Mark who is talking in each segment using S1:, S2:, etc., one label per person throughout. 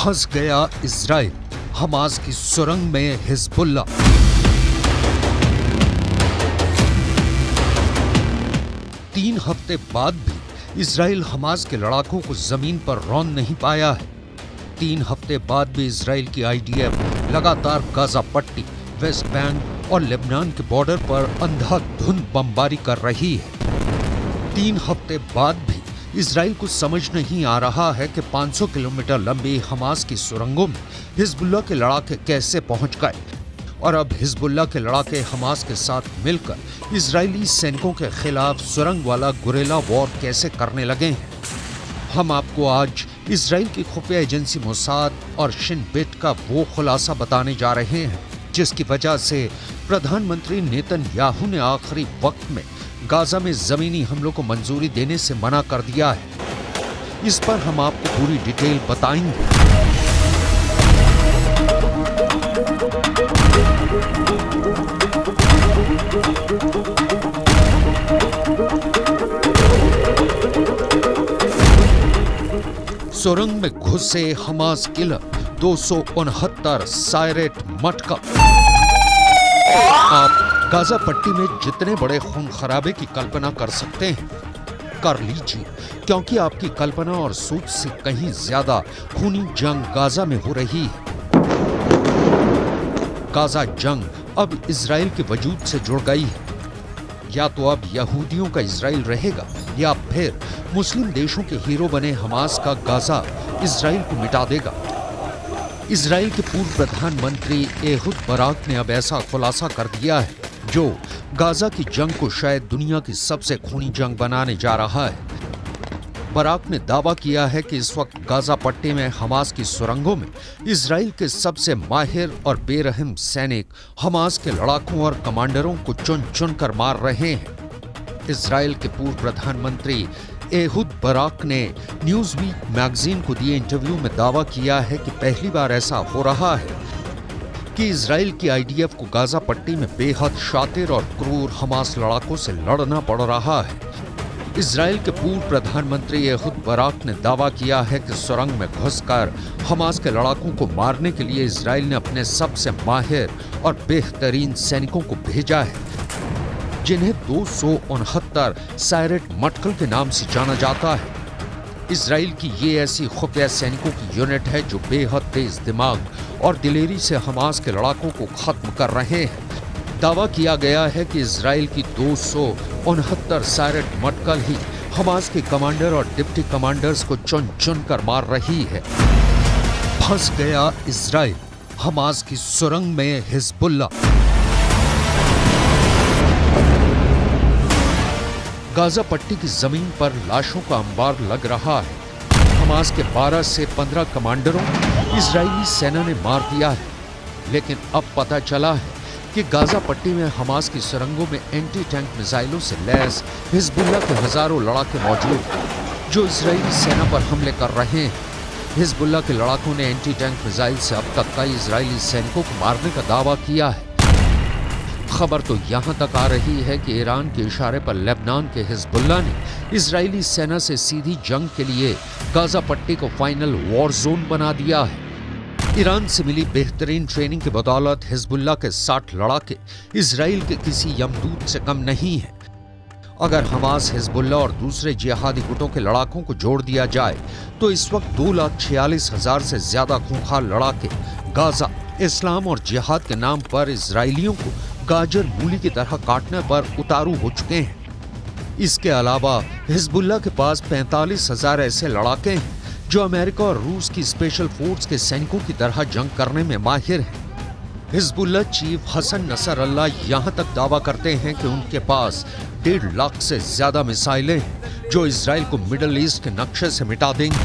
S1: फंस गया Israel, Hamas की सुरंग में हिजबुल्लाह। तीन हफ्ते बाद भी इजराइल हमास के लड़ाकों को जमीन पर रौंद नहीं पाया है। 3 हफ्ते बाद भी इजराइल की आईडीएफ लगातार गाजा पट्टी, वेस्ट बैंक और लेबनान के बॉर्डर पर अंधाधुंध बमबारी कर रही है। 3 हफ्ते बाद भी इजराइल को समझ नहीं आ रहा है कि 500 किलोमीटर लंबी हमास की सुरंगों में हिजबुल्लाह के लड़ाके कैसे पहुंच गए और अब हिजबुल्लाह के लड़ाके हमास के साथ मिलकर इजरायली सैनिकों के खिलाफ सुरंग वाला गुरेला वॉर कैसे करने लगे हैं। हम आपको आज इजराइल की खुफिया एजेंसी मोसाद और शिन बेट का वो खुलासा बताने जा रहे हैं जिसकी वजह से प्रधानमंत्री नेतन्याहू ने आखिरी वक्त में गाजा में जमीनी हमलों को मंजूरी देने से मना कर दिया है। इस पर हम आपको पूरी डिटेल बताएंगे। सुरंग में घुसे हमास किलर 269 सायरेट मटका। आप गाजा पट्टी में जितने बड़े खून खराबे की कल्पना कर सकते हैं कर लीजिए, क्योंकि आपकी कल्पना और सोच से कहीं ज्यादा खूनी जंग गाजा में हो रही है। गाजा जंग अब इजराइल के वजूद से जुड़ गई है। या तो अब यहूदियों का इजराइल रहेगा या फिर मुस्लिम देशों के हीरो बने हमास का गाजा इजराइल को मिटा देगा। इजराइल के पूर्व प्रधानमंत्री एहुद बराक ने अब ऐसा खुलासा कर दिया है जो गाजा की जंग को शायद दुनिया की सबसे खूनी जंग बनाने जा रहा है। बराक ने दावा किया है कि इस वक्त गाजा पट्टी में हमास की सुरंगों में इजराइल के सबसे माहिर और बेरहम सैनिक हमास के लड़ाकों और कमांडरों को चुन चुन कर मार रहे हैं। इजराइल के पूर्व प्रधानमंत्री एहुद बराक ने न्यूज़वीक मैगजीन को दिए इंटरव्यू में दावा किया है कि पहली बार ऐसा हो रहा है कि इजराइल की आईडीएफ को गाजा पट्टी में बेहद शातिर और क्रूर हमास लड़ाकों से लड़ना पड़ रहा है। इजराइल के पूर्व प्रधानमंत्री एहुद बराक ने दावा किया है कि सुरंग में घुसकर हमास के लड़ाकों को मारने के लिए इजराइल ने अपने सबसे माहिर और बेहतरीन सैनिकों को भेजा है, जिन्हें 269 सायरेट मटकल के नाम से जाना जाता है। इजराइल की ये ऐसी खुफिया सैनिकों की यूनिट है जो बेहद तेज दिमाग और दिलेरी से हमास के लड़ाकों को खत्म कर रहे हैं। दावा किया गया है कि इजराइल की 269 सायरेट मटकल ही हमास के कमांडर और डिप्टी कमांडर्स को चुन चुन कर मार रही है। फंस गया इजराइल, हमास की सुरंग में हिजबुल्लाह। गाजा पट्टी की जमीन पर लाशों का अंबार लग रहा है। हमास के 12 से 15 कमांडरों इजरायली सेना ने मार दिया है, लेकिन अब पता चला है कि गाजा पट्टी में हमास की सुरंगों में एंटी टैंक मिसाइलों से लैस हिजबुल्लाह के हजारों लड़ाके मौजूद हैं जो इजरायली सेना पर हमले कर रहे हैं। हिजबुल्लाह के लड़ाकों ने एंटी टैंक मिसाइल से अब तक कई इजरायली सैनिकों को मारने का दावा किया है। खबर तो यहां तक आ रही है कि ईरान के इशारे पर लेबनान के हिजबुल्लाह ने इजरायली सेना से सीधी जंग के लिए गाजा पट्टी को फाइनल वॉर जोन बना दिया है। ईरान से मिली बेहतरीन ट्रेनिंग की बदौलत हिजबुल्लाह के 60 लड़ाके इजराइल के किसी यमदूत से कम नहीं है। अगर हमास, हिजबुल्लाह और दूसरे जिहादी गुटों के लड़ाकों को जोड़ दिया जाए तो इस वक्त 2,46,000 से ज्यादा खूंखार लड़ाके गाजा, इस्लाम और जिहाद के नाम पर इजरायलियों को गाजर मूली की तरह काटने पर उतारू हो चुके हैं। इसके अलावा हिजबुल्लाह के पास 45,000 ऐसे लड़ाके हैं जो अमेरिका और रूस की स्पेशल फोर्स के सैनिकों की तरह जंग करने में माहिर हैं। हिजबुल्लाह चीफ हसन नसरल्लाह यहां तक दावा करते हैं कि उनके पास 1.5 लाख से ज्यादा मिसाइलें हैं जो इजराइल को मिडिल ईस्ट के नक्शे से मिटा देंगी।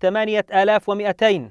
S2: 8200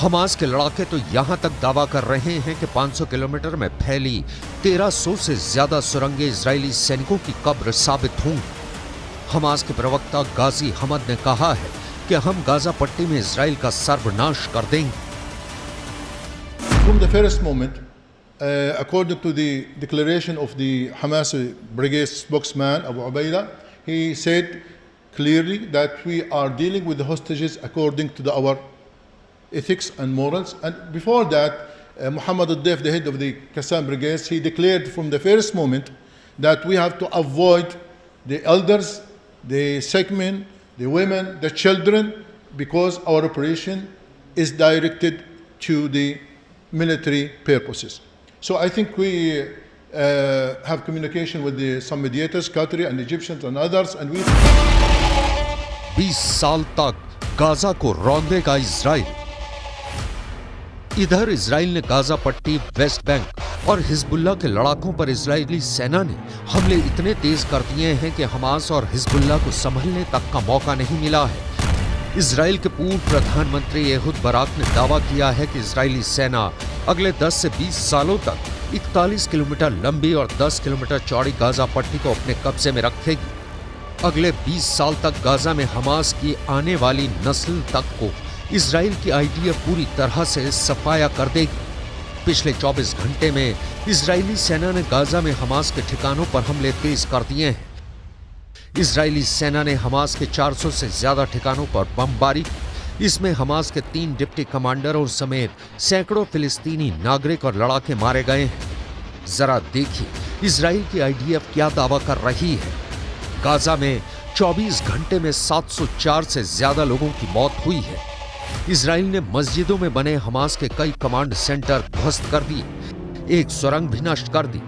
S1: हमास के लड़ाके तो यहां तक दावा कर रहे हैं कि 500 किलोमीटर में फैली 1300 से ज्यादा सुरंगें इजरायली सैनिकों की कब्र साबित होंगी। हमास के प्रवक्ता गाजी हमद ने कहा है कि हम गाजा पट्टी में इजराइल का सर्वनाश कर देंगे।
S3: From the first moment, according to the declaration of the Hamas brigade spokesman Abu Ubaida, he said clearly that we are dealing with the hostages according to our ethics and morals. And before that, Muhammad al-Def, the head of the Qassam brigades, he declared from the first moment that we have to avoid the elders, the sick men, the women, the children, because our operation is directed to the military purposes. So I think we have communication with some mediators, Qatari and Egyptians and others, and we
S1: 20 साल तक Gaza को रौंदेगा Israel. इधर Israel ने Gaza पट्टी, West Bank और Hezbollah के लड़ाकों पर इजरायली सेना ने हमले इतने तेज कर दिए हैं कि हमास और हिजबुल्लाह को संभलने तक का मौका नहीं मिला है। इजराइल के पूर्व प्रधानमंत्री एहुद बराक ने दावा किया है कि इजरायली सेना अगले 10 से 20 सालों तक 41 किलोमीटर लंबी और 10 किलोमीटर चौड़ी गाजा पट्टी को अपने कब्जे में रखेगी। अगले 20 साल तक गाजा में हमास की आने वाली नस्ल तक को इजराइल की आईडीएफ पूरी तरह से सफाया कर देगी। पिछले 24 घंटे में इजरायली सेना ने गाजा में हमास के ठिकानों पर हमले तेज कर दिए हैं। इजरायली सेना ने हमास के 400 से ज्यादा ठिकानों पर बमबारी की। इसमें हमास के 3 डिप्टी कमांडरों समेत सैकड़ों फिलिस्तीनी नागरिक और लड़ाके मारे गए हैं। जरा देखिए इजराइल की आईडीएफ क्या दावा कर रही है। गाजा में 24 घंटे में 704 से ज्यादा लोगों की मौत हुई है। इजराइल ने मस्जिदों में बने हमास के कई कमांड सेंटर ध्वस्त कर दिए। एक सुरंग भी नष्ट कर दी,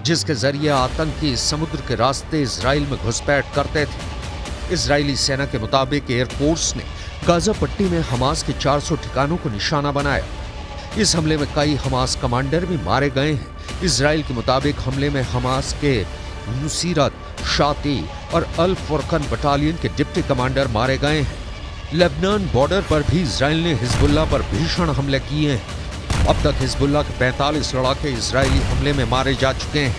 S1: जिसके जरिए आतंकी समुद्र के रास्ते इजराइल में घुसपैठ करते थे। इजरायली सेना के मुताबिक एयरफोर्स ने गाजा पट्टी में हमास के 400 ठिकानों को निशाना बनाया। इस हमले में कई हमास कमांडर भी मारे गए हैं। इजराइल के मुताबिक हमले में हमास के नुसीरत, शाती और अल फुरकन बटालियन के डिप्टी कमांडर मारे गए हैं। लेबनान बॉर्डर पर भी इजराइल ने हिजबुल्लाह पर भीषण हमले किए हैं। अब तक हिजबुल्लाह के 45 लड़ाके इजरायली हमले में मारे जा चुके हैं।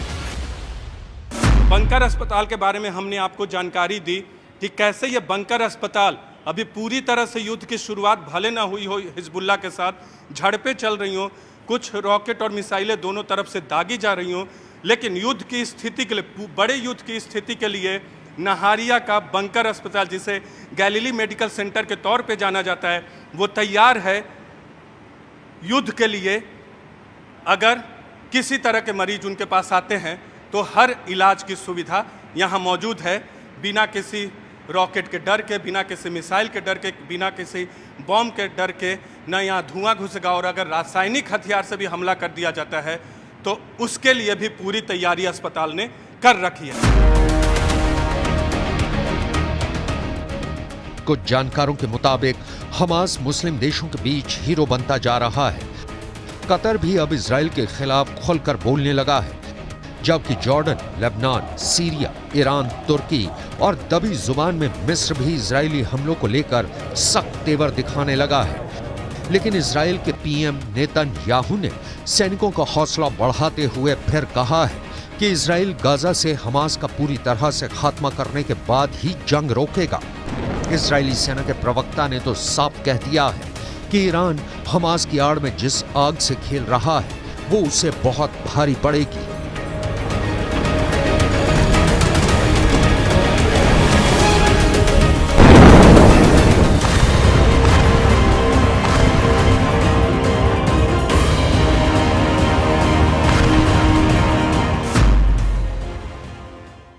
S4: बंकर अस्पताल के बारे में हमने आपको जानकारी दी कि कैसे ये बंकर अस्पताल अभी पूरी तरह से युद्ध की शुरुआत भले ना हुई हो, हिजबुल्लाह के साथ झड़पें चल रही हों, कुछ रॉकेट और मिसाइलें दोनों तरफ से दागी जा रही हों, लेकिन युद्ध की स्थिति के लिए, बड़े युद्ध की स्थिति के लिए नहारिया का बंकर अस्पताल, जिसे गैलीली मेडिकल सेंटर के तौर पे जाना जाता है, वो तैयार है युद्ध के लिए। अगर किसी तरह के मरीज उनके पास आते हैं तो हर इलाज की सुविधा यहाँ मौजूद है, बिना किसी रॉकेट के डर के, बिना किसी मिसाइल के डर के, बिना किसी बॉम्ब के डर के। न यहाँ धुआं घुसेगा, और अगर रासायनिक हथियार से भी हमला कर दिया जाता है तो उसके लिए भी पूरी तैयारी अस्पताल ने कर रखी है।
S1: कुछ जानकारों के मुताबिक हमास मुस्लिम देशों के बीच हीरो बनता जा रहा है। कतर भी अब इजराइल के खिलाफ खुलकर बोलने लगा है, जबकि जॉर्डन, लेबनान, सीरिया, ईरान, तुर्की और दबी जुबान में मिस्र भी इजरायली हमलों को लेकर सख्त तेवर दिखाने लगा है। लेकिन इजराइल के पीएम नेतन्याहू ने सैनिकों का हौसला बढ़ाते हुए फिर कहा है कि इजराइल गाजा से हमास का पूरी तरह से खात्मा करने के बाद ही जंग रोकेगा। इजरायली सेना के प्रवक्ता ने तो साफ कह दिया है कि ईरान हमास की आड़ में जिस आग से खेल रहा है वो उसे बहुत भारी पड़ेगी।